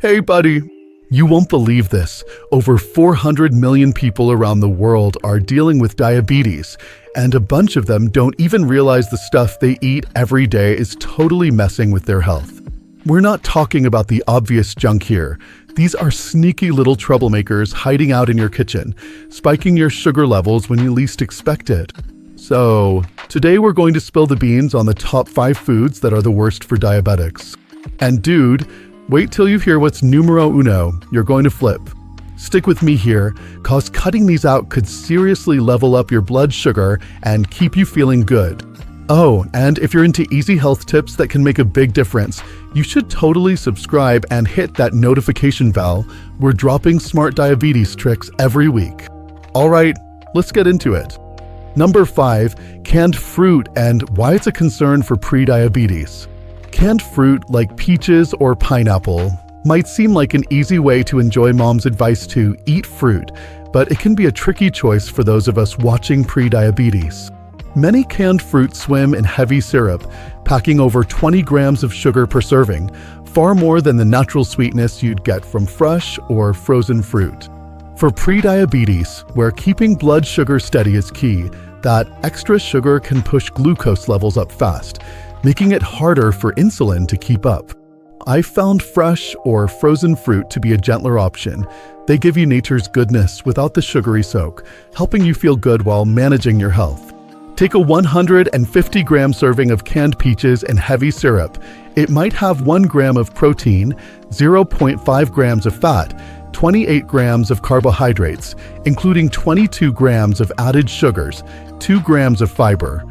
Hey, buddy. You won't believe this. Over 400 million people around the world are dealing with diabetes, and a bunch of them don't even realize the stuff they eat every day is totally messing with their health. We're not talking about the obvious junk here. These are sneaky little troublemakers hiding out in your kitchen, spiking your sugar levels when you least expect it. So, today we're going to spill the beans on the top 5 foods that are the worst for diabetics. And dude, wait till you hear what's numero uno. You're going to flip. Stick with me here, cause cutting these out could seriously level up your blood sugar and keep you feeling good. Oh, and if you're into easy health tips that can make a big difference, you should totally subscribe and hit that notification bell. We're dropping smart diabetes tricks every week. All right, let's get into it. Number 5, canned fruit and why it's a concern for pre-diabetes. Canned fruit like peaches or pineapple might seem like an easy way to enjoy mom's advice to eat fruit, but it can be a tricky choice for those of us watching pre-diabetes. Many canned fruit swim in heavy syrup, packing over 20 grams of sugar per serving, far more than the natural sweetness you'd get from fresh or frozen fruit. For pre-diabetes, where keeping blood sugar steady is key, that extra sugar can push glucose levels up fast, making it harder for insulin to keep up. I found fresh or frozen fruit to be a gentler option. They give you nature's goodness without the sugary soak, helping you feel good while managing your health. Take a 150-gram serving of canned peaches in heavy syrup. It might have 1 gram of protein, 0.5 grams of fat, 28 grams of carbohydrates, including 22 grams of added sugars, 2 grams of fiber,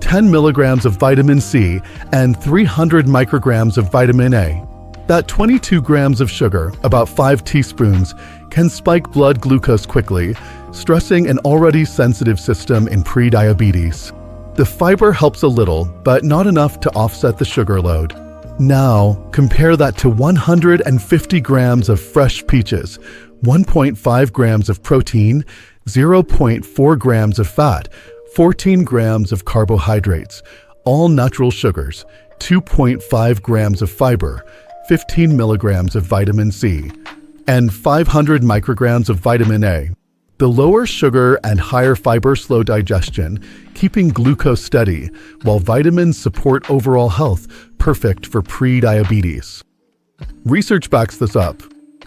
10 milligrams of vitamin C, and 300 micrograms of vitamin A. That 22 grams of sugar, about 5 teaspoons, can spike blood glucose quickly, stressing an already sensitive system in pre-diabetes. The fiber helps a little, but not enough to offset the sugar load. Now, compare that to 150 grams of fresh peaches, 1.5 grams of protein, 0.4 grams of fat, 14 grams of carbohydrates, all natural sugars, 2.5 grams of fiber, 15 milligrams of vitamin C, and 500 micrograms of vitamin A. The lower sugar and higher fiber slow digestion, keeping glucose steady, while vitamins support overall health, perfect for pre-diabetes. Research backs this up.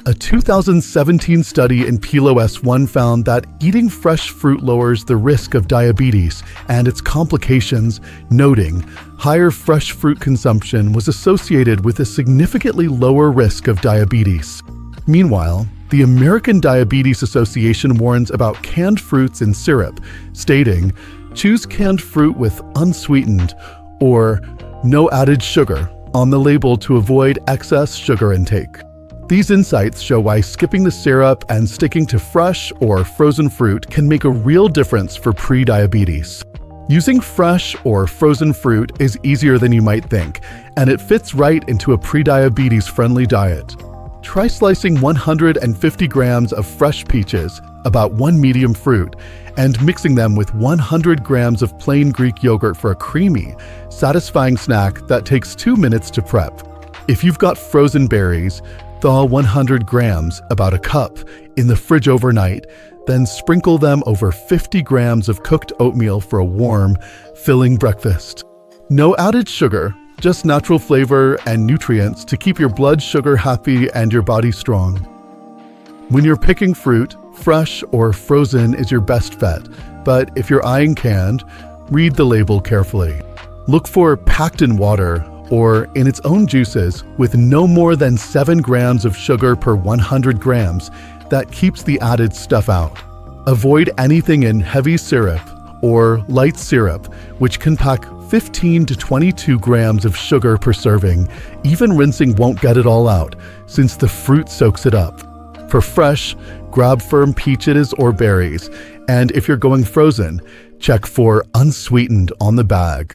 A 2017 study in PLOS1 found that eating fresh fruit lowers the risk of diabetes and its complications, noting higher fresh fruit consumption was associated with a significantly lower risk of diabetes. Meanwhile, the American Diabetes Association warns about canned fruits in syrup, stating, "Choose canned fruit with unsweetened or no added sugar on the label to avoid excess sugar intake." These insights show why skipping the syrup and sticking to fresh or frozen fruit can make a real difference for pre-diabetes. Using fresh or frozen fruit is easier than you might think, and it fits right into a pre-diabetes-friendly diet. Try slicing 150 grams of fresh peaches, about 1 medium fruit, and mixing them with 100 grams of plain Greek yogurt for a creamy, satisfying snack that takes 2 minutes to prep. If you've got frozen berries, thaw 100 grams, about a cup, in the fridge overnight, then sprinkle them over 50 grams of cooked oatmeal for a warm, filling breakfast. No added sugar, just natural flavor and nutrients to keep your blood sugar happy and your body strong. When you're picking fruit, fresh or frozen is your best bet, but if you're eyeing canned, read the label carefully. Look for packed in water or in its own juices with no more than 7 grams of sugar per 100 grams. That keeps the added stuff out. Avoid anything in heavy syrup or light syrup, which can pack 15 to 22 grams of sugar per serving. Even rinsing won't get it all out, since the fruit soaks it up. For fresh, grab firm peaches or berries, and if you're going frozen, check for unsweetened on the bag.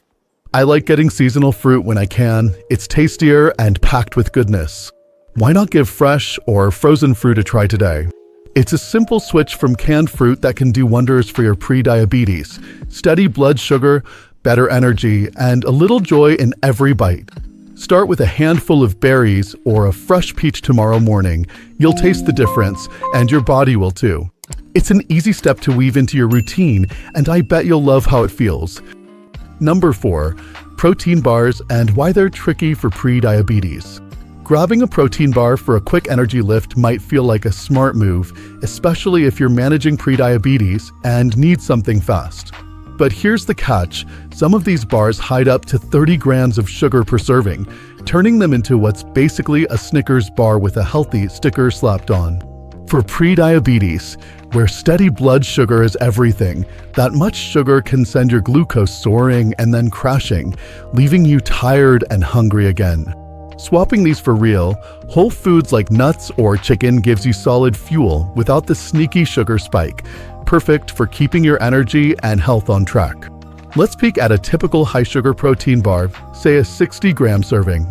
I like getting seasonal fruit when I can. It's tastier and packed with goodness. Why not give fresh or frozen fruit a try today? It's a simple switch from canned fruit that can do wonders for your pre-diabetes. Steady blood sugar, better energy, and a little joy in every bite. Start with a handful of berries or a fresh peach tomorrow morning. You'll taste the difference, and your body will too. It's an easy step to weave into your routine, and I bet you'll love how it feels. Number 4. Protein bars and why they're tricky for pre-diabetes. Grabbing a protein bar for a quick energy lift might feel like a smart move, especially if you're managing pre-diabetes and need something fast. But here's the catch. Some of these bars hide up to 30 grams of sugar per serving, turning them into what's basically a Snickers bar with a healthy sticker slapped on. For pre-diabetes, where steady blood sugar is everything, that much sugar can send your glucose soaring and then crashing, leaving you tired and hungry again. Swapping these for real, whole foods like nuts or chicken gives you solid fuel without the sneaky sugar spike, perfect for keeping your energy and health on track. Let's peek at a typical high-sugar protein bar, say a 60-gram serving.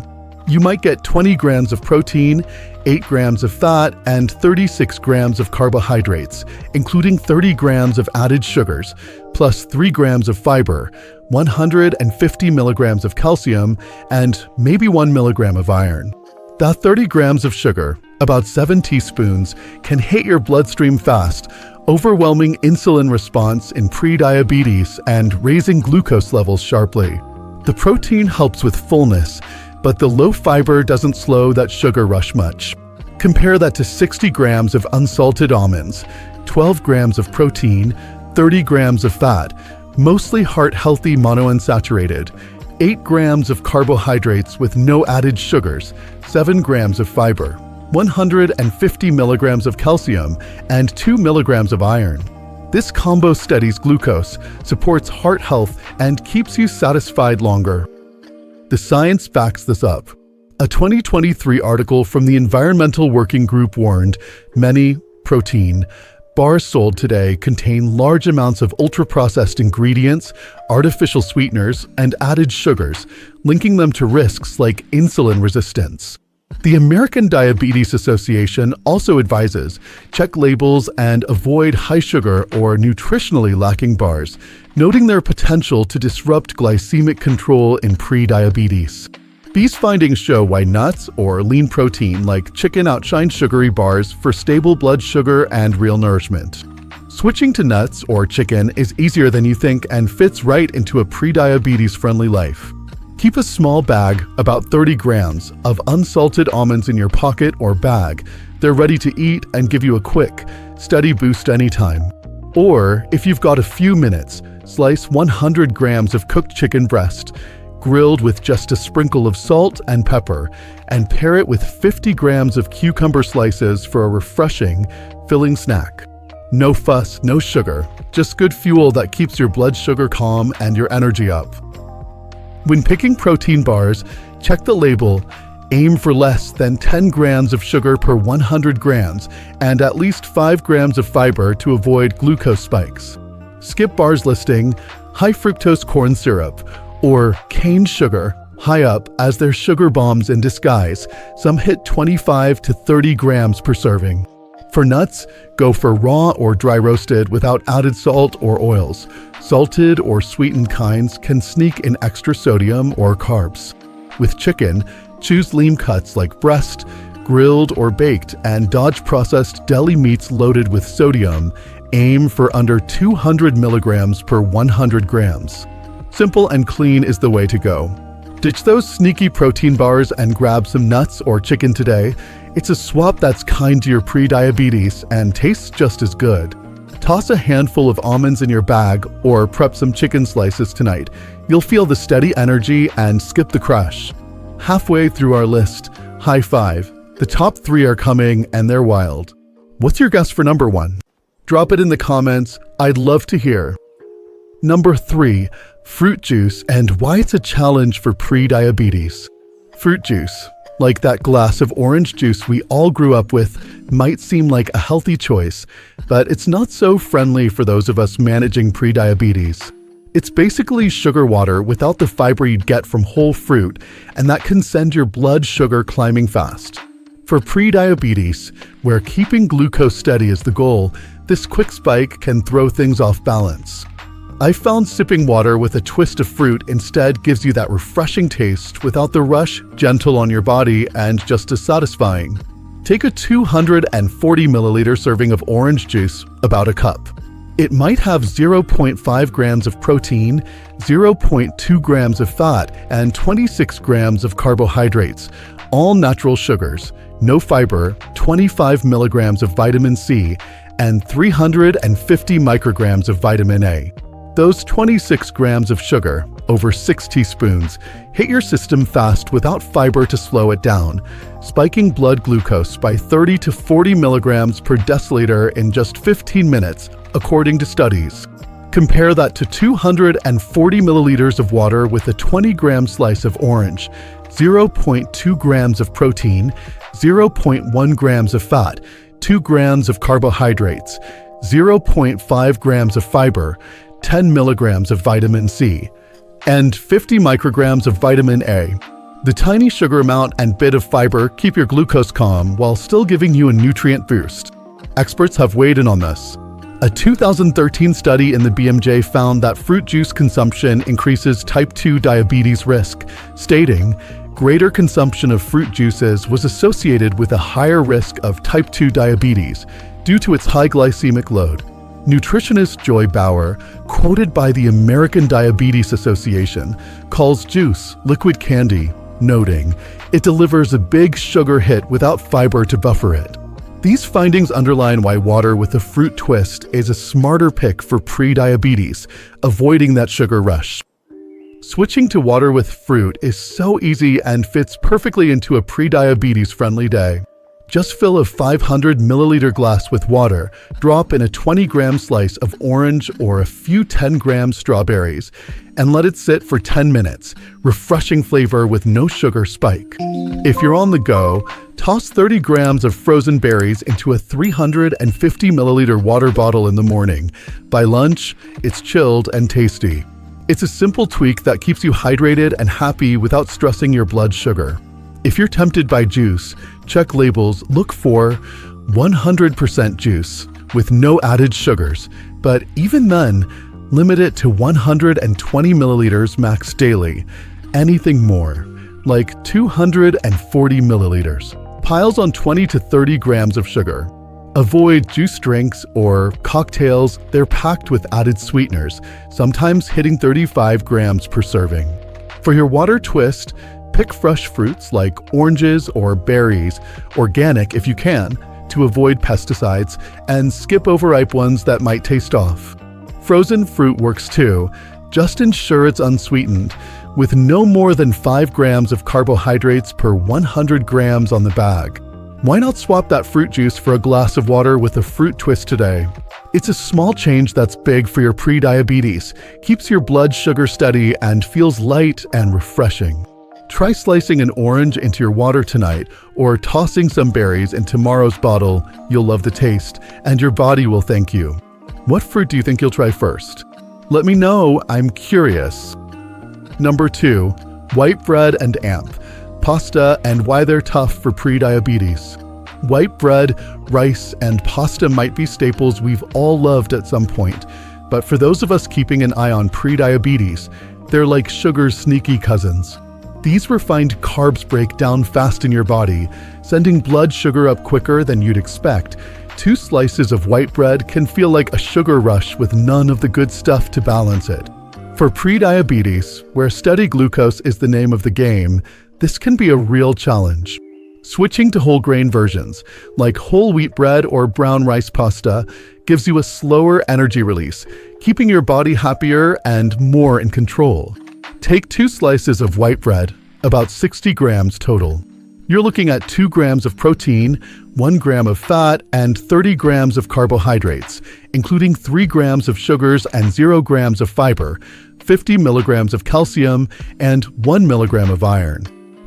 You might get 20 grams of protein, 8 grams of fat, and 36 grams of carbohydrates, including 30 grams of added sugars, plus 3 grams of fiber, 150 milligrams of calcium, and maybe 1 milligram of iron. That 30 grams of sugar, about 7 teaspoons, can hit your bloodstream fast, overwhelming insulin response in pre-diabetes and raising glucose levels sharply. The protein helps with fullness, but the low fiber doesn't slow that sugar rush much. Compare that to 60 grams of unsalted almonds, 12 grams of protein, 30 grams of fat, mostly heart-healthy monounsaturated, 8 grams of carbohydrates with no added sugars, 7 grams of fiber, 150 milligrams of calcium, and 2 milligrams of iron. This combo steadies glucose, supports heart health, and keeps you satisfied longer. The science backs this up. A 2023 article from the Environmental Working Group warned many protein bars sold today contain large amounts of ultra-processed ingredients, artificial sweeteners, and added sugars, linking them to risks like insulin resistance. The American Diabetes Association also advises check labels and avoid high-sugar or nutritionally lacking bars, noting their potential to disrupt glycemic control in pre-diabetes. These findings show why nuts or lean protein like chicken outshine sugary bars for stable blood sugar and real nourishment. Switching to nuts or chicken is easier than you think and fits right into a pre-diabetes-friendly life. Keep a small bag, about 30 grams, of unsalted almonds in your pocket or bag. They're ready to eat and give you a quick, steady boost anytime. Or, if you've got a few minutes, slice 100 grams of cooked chicken breast, grilled with just a sprinkle of salt and pepper, and pair it with 50 grams of cucumber slices for a refreshing, filling snack. No fuss, no sugar, just good fuel that keeps your blood sugar calm and your energy up. When picking protein bars, check the label. Aim for less than 10 grams of sugar per 100 grams and at least 5 grams of fiber to avoid glucose spikes. Skip bars listing high fructose corn syrup or cane sugar high up, as they're sugar bombs in disguise. Some hit 25 to 30 grams per serving. For nuts, go for raw or dry roasted without added salt or oils. Salted or sweetened kinds can sneak in extra sodium or carbs. With chicken, choose lean cuts like breast, grilled or baked, and dodge processed deli meats loaded with sodium. Aim for under 200 milligrams per 100 grams. Simple and clean is the way to go. Ditch those sneaky protein bars and grab some nuts or chicken today. It's a swap that's kind to your pre-diabetes and tastes just as good. Toss a handful of almonds in your bag or prep some chicken slices tonight. You'll feel the steady energy and skip the crash. Halfway through our list, high five. The top 3 are coming and they're wild. What's your guess for number 1? Drop it in the comments. I'd love to hear. Number 3, fruit juice and why it's a challenge for pre-diabetes. Fruit juice, like that glass of orange juice we all grew up with, might seem like a healthy choice, but it's not so friendly for those of us managing pre-diabetes. It's basically sugar water without the fiber you'd get from whole fruit, and that can send your blood sugar climbing fast. For pre-diabetes, where keeping glucose steady is the goal, this quick spike can throw things off balance. I found sipping water with a twist of fruit instead gives you that refreshing taste without the rush, gentle on your body, and just as satisfying. Take a 240 milliliter serving of orange juice, about a cup. It might have 0.5 grams of protein, 0.2 grams of fat, and 26 grams of carbohydrates, all natural sugars, no fiber, 25 milligrams of vitamin C, and 350 micrograms of vitamin A. Those 26 grams of sugar, over 6 teaspoons, hit your system fast without fiber to slow it down, spiking blood glucose by 30 to 40 milligrams per deciliter in just 15 minutes, according to studies. Compare that to 240 milliliters of water with a 20-gram slice of orange, 0.2 grams of protein, 0.1 grams of fat, 2 grams of carbohydrates, 0.5 grams of fiber, 10 milligrams of vitamin C, and 50 micrograms of vitamin A. The tiny sugar amount and bit of fiber keep your glucose calm while still giving you a nutrient boost. Experts have weighed in on this. A 2013 study in the BMJ found that fruit juice consumption increases type 2 diabetes risk, stating, greater consumption of fruit juices was associated with a higher risk of type 2 diabetes due to its high glycemic load. Nutritionist Joy Bauer, quoted by the American Diabetes Association, calls juice liquid candy, noting, it delivers a big sugar hit without fiber to buffer it. These findings underline why water with a fruit twist is a smarter pick for pre-diabetes, avoiding that sugar rush. Switching to water with fruit is so easy and fits perfectly into a pre-diabetes friendly day. Just fill a 500 milliliter glass with water, drop in a 20-gram slice of orange or a few 10-gram strawberries, and let it sit for 10 minutes, refreshing flavor with no sugar spike. If you're on the go, toss 30 grams of frozen berries into a 350 milliliter water bottle in the morning. By lunch, it's chilled and tasty. It's a simple tweak that keeps you hydrated and happy without stressing your blood sugar. If you're tempted by juice, check labels, look for 100% juice with no added sugars, but even then, limit it to 120 milliliters max daily. Anything more, like 240 milliliters, piles on 20 to 30 grams of sugar. Avoid juice drinks or cocktails. They're packed with added sweeteners, sometimes hitting 35 grams per serving. For your water twist, pick fresh fruits like oranges or berries, organic if you can, to avoid pesticides, and skip over ripe ones that might taste off. Frozen fruit works too. Just ensure it's unsweetened, with no more than 5 grams of carbohydrates per 100 grams on the bag. Why not swap that fruit juice for a glass of water with a fruit twist today? It's a small change that's big for your pre-diabetes, keeps your blood sugar steady, and feels light and refreshing. Try slicing an orange into your water tonight or tossing some berries in tomorrow's bottle. You'll love the taste, and your body will thank you. What fruit do you think you'll try first? Let me know, I'm curious. Number 2, white bread and AMP, pasta and why they're tough for pre-diabetes. White bread, rice, and pasta might be staples we've all loved at some point, but for those of us keeping an eye on pre-diabetes, they're like sugar's sneaky cousins. These refined carbs break down fast in your body, sending blood sugar up quicker than you'd expect. 2 slices of white bread can feel like a sugar rush with none of the good stuff to balance it. For pre-diabetes, where steady glucose is the name of the game, this can be a real challenge. Switching to whole grain versions, like whole wheat bread or brown rice pasta, gives you a slower energy release, keeping your body happier and more in control. Take 2 slices of white bread, about 60 grams total. You're looking at 2 grams of protein, 1 gram of fat, and 30 grams of carbohydrates, including 3 grams of sugars and 0 grams of fiber, 50 milligrams of calcium, and 1 milligram of iron.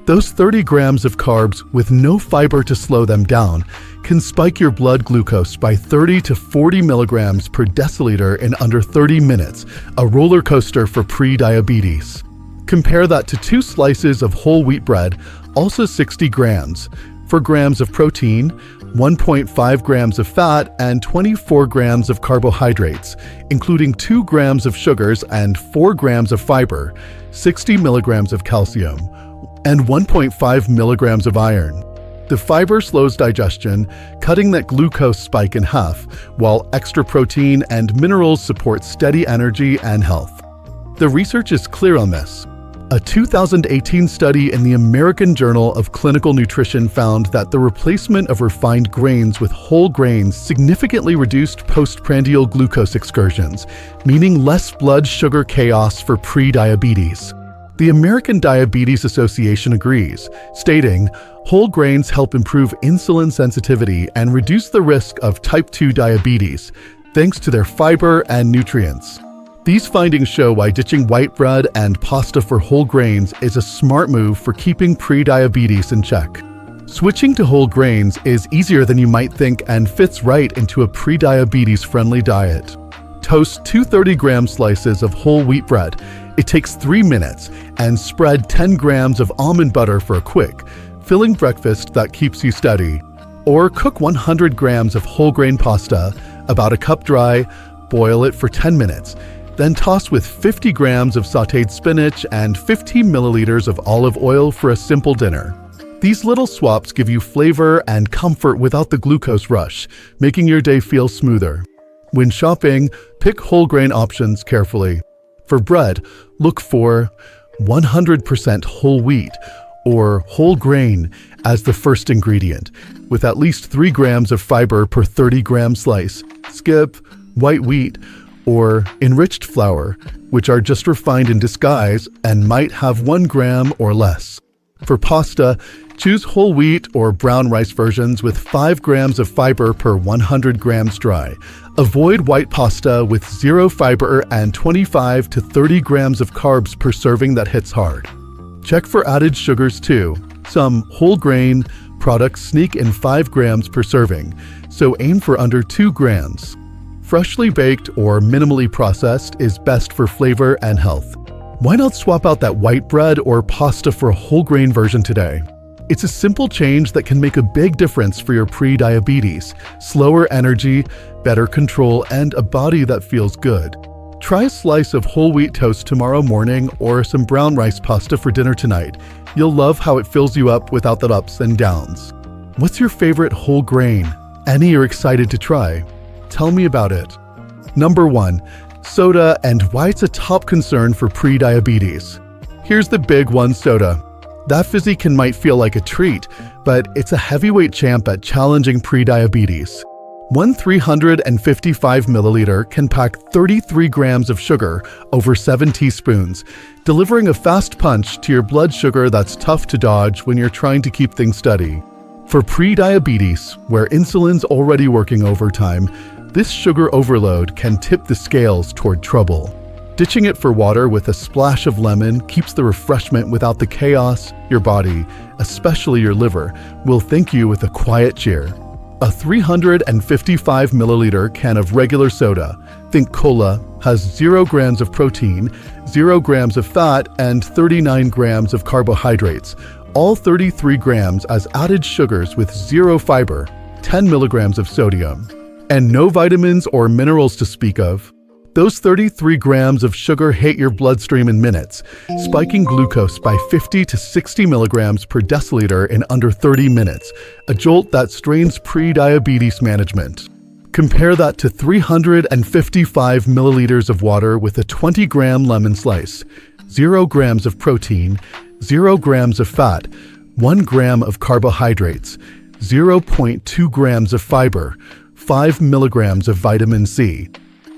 Those 30 grams of carbs, with no fiber to slow them down, can spike your blood glucose by 30 to 40 milligrams per deciliter in under 30 minutes, a roller coaster for pre-diabetes. Compare that to 2 slices of whole wheat bread, also 60 grams, 4 grams of protein, 1.5 grams of fat, and 24 grams of carbohydrates, including 2 grams of sugars and 4 grams of fiber, 60 milligrams of calcium, and 1.5 milligrams of iron. The fiber slows digestion, cutting that glucose spike in half, while extra protein and minerals support steady energy and health. The research is clear on this. A 2018 study in the American Journal of Clinical Nutrition found that the replacement of refined grains with whole grains significantly reduced postprandial glucose excursions, meaning less blood sugar chaos for pre-diabetes. The American Diabetes Association agrees, stating, "Whole grains help improve insulin sensitivity and reduce the risk of type 2 diabetes, thanks to their fiber and nutrients." These findings show why ditching white bread and pasta for whole grains is a smart move for keeping pre-diabetes in check. Switching to whole grains is easier than you might think and fits right into a pre-diabetes-friendly diet. Toast 2 30-gram slices of whole wheat bread. It takes 3 minutes, and spread 10 grams of almond butter for a quick, filling breakfast that keeps you steady. Or cook 100 grams of whole grain pasta, about a cup dry, boil it for 10 minutes. Then toss with 50 grams of sautéed spinach and 15 milliliters of olive oil for a simple dinner. These little swaps give you flavor and comfort without the glucose rush, making your day feel smoother. When shopping, pick whole grain options carefully. For bread, look for 100% whole wheat or whole grain as the first ingredient, with at least 3 grams of fiber per 30-gram slice. Skip white wheat or enriched flour, which are just refined in disguise and might have 1 gram or less. For pasta, choose whole wheat or brown rice versions with 5 grams of fiber per 100 grams dry. Avoid white pasta with 0 fiber and 25 to 30 grams of carbs per serving that hits hard. Check for added sugars too. Some whole grain products sneak in 5 grams per serving, so aim for under 2 grams. Freshly baked or minimally processed is best for flavor and health. Why not swap out that white bread or pasta for a whole grain version today? It's a simple change that can make a big difference for your pre-diabetes, slower energy, better control, and a body that feels good. Try a slice of whole wheat toast tomorrow morning or some brown rice pasta for dinner tonight. You'll love how it fills you up without the ups and downs. What's your favorite whole grain? Any you're excited to try? Tell me about it. Number 1. Soda and why it's a top concern for pre-diabetes. Here's the big one: soda. That fizzy can might feel like a treat, but it's a heavyweight champ at challenging pre-diabetes. One 355 milliliter can pack 33 grams of sugar over 7 teaspoons, delivering a fast punch to your blood sugar that's tough to dodge when you're trying to keep things steady. For pre-diabetes, where insulin's already working overtime, this sugar overload can tip the scales toward trouble. Ditching it for water with a splash of lemon keeps the refreshment without the chaos. Your body, especially your liver, will thank you with a quiet cheer. A 355 milliliter can of regular soda, think cola, has 0 grams of protein, 0 grams of fat, and 39 grams of carbohydrates, all 33 grams as added sugars with 0 fiber, 10 milligrams of sodium, and no vitamins or minerals to speak of. Those 33 grams of sugar hit your bloodstream in minutes, spiking glucose by 50 to 60 milligrams per deciliter in under 30 minutes, a jolt that strains pre-diabetes management. Compare that to 355 milliliters of water with a 20-gram lemon slice, 0 grams of protein, 0 grams of fat, 1 gram of carbohydrates, 0.2 grams of fiber, 5 milligrams of vitamin C,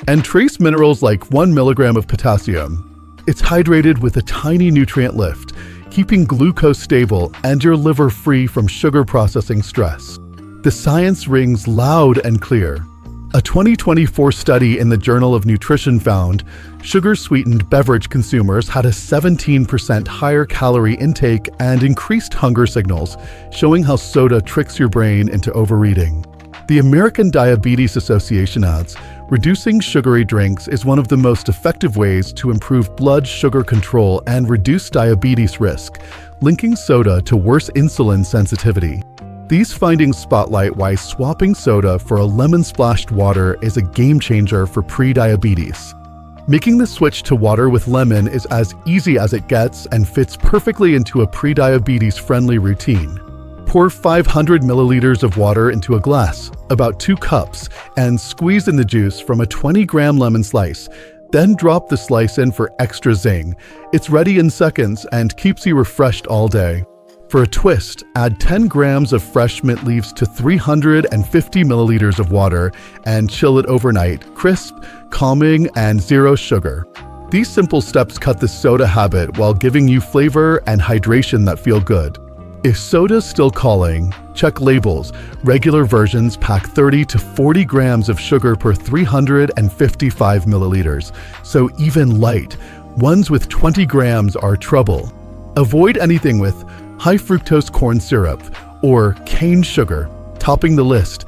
and trace minerals like 1 milligram of potassium. It's hydrated with a tiny nutrient lift, keeping glucose stable and your liver free from sugar processing stress. The science rings loud and clear. A 2024 study in the Journal of Nutrition found sugar-sweetened beverage consumers had a 17% higher calorie intake and increased hunger signals, showing how soda tricks your brain into overeating. The American Diabetes Association adds, reducing sugary drinks is one of the most effective ways to improve blood sugar control and reduce diabetes risk, linking soda to worse insulin sensitivity. These findings spotlight why swapping soda for a lemon-splashed water is a game changer for pre-diabetes. Making the switch to water with lemon is as easy as it gets and fits perfectly into a pre-diabetes-friendly routine. Pour 500 milliliters of water into a glass, about 2 cups, and squeeze in the juice from a 20-gram lemon slice. Then drop the slice in for extra zing. It's ready in seconds and keeps you refreshed all day. For a twist, add 10 grams of fresh mint leaves to 350 milliliters of water and chill it overnight, crisp, calming, and 0 sugar. These simple steps cut the soda habit while giving you flavor and hydration that feel good. If soda's still calling, check labels. Regular versions pack 30 to 40 grams of sugar per 355 milliliters, so even light. Ones with 20 grams are trouble. Avoid anything with high fructose corn syrup or cane sugar, topping the list.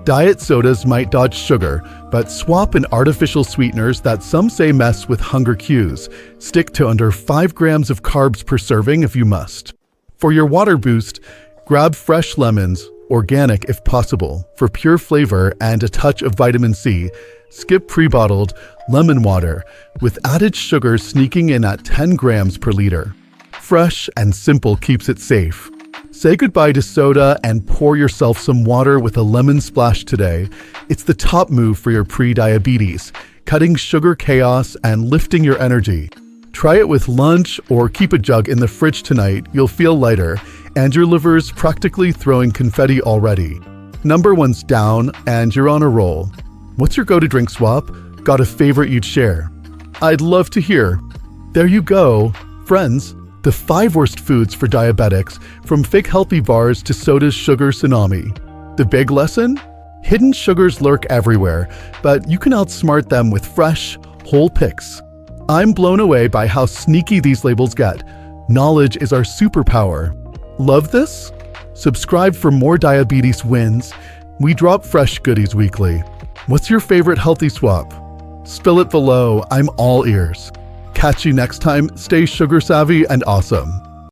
Diet sodas might dodge sugar, but swap in artificial sweeteners that some say mess with hunger cues. Stick to under 5 grams of carbs per serving if you must. For your water boost, grab fresh lemons, organic if possible, for pure flavor and a touch of vitamin C. Skip pre-bottled lemon water, with added sugar sneaking in at 10 grams per liter. Fresh and simple keeps it safe. Say goodbye to soda and pour yourself some water with a lemon splash today. It's the top move for your pre-diabetes, cutting sugar chaos and lifting your energy. Try it with lunch or keep a jug in the fridge tonight. You'll feel lighter, and your liver's practically throwing confetti already. Number 1's down, and you're on a roll. What's your go-to drink swap? Got a favorite you'd share? I'd love to hear. There you go, friends. The 5 worst foods for diabetics, from fake healthy bars to soda's sugar tsunami. The big lesson? Hidden sugars lurk everywhere, but you can outsmart them with fresh, whole picks. I'm blown away by how sneaky these labels get. Knowledge is our superpower. Love this? Subscribe for more diabetes wins. We drop fresh goodies weekly. What's your favorite healthy swap? Spill it below. I'm all ears. Catch you next time. Stay sugar savvy and awesome.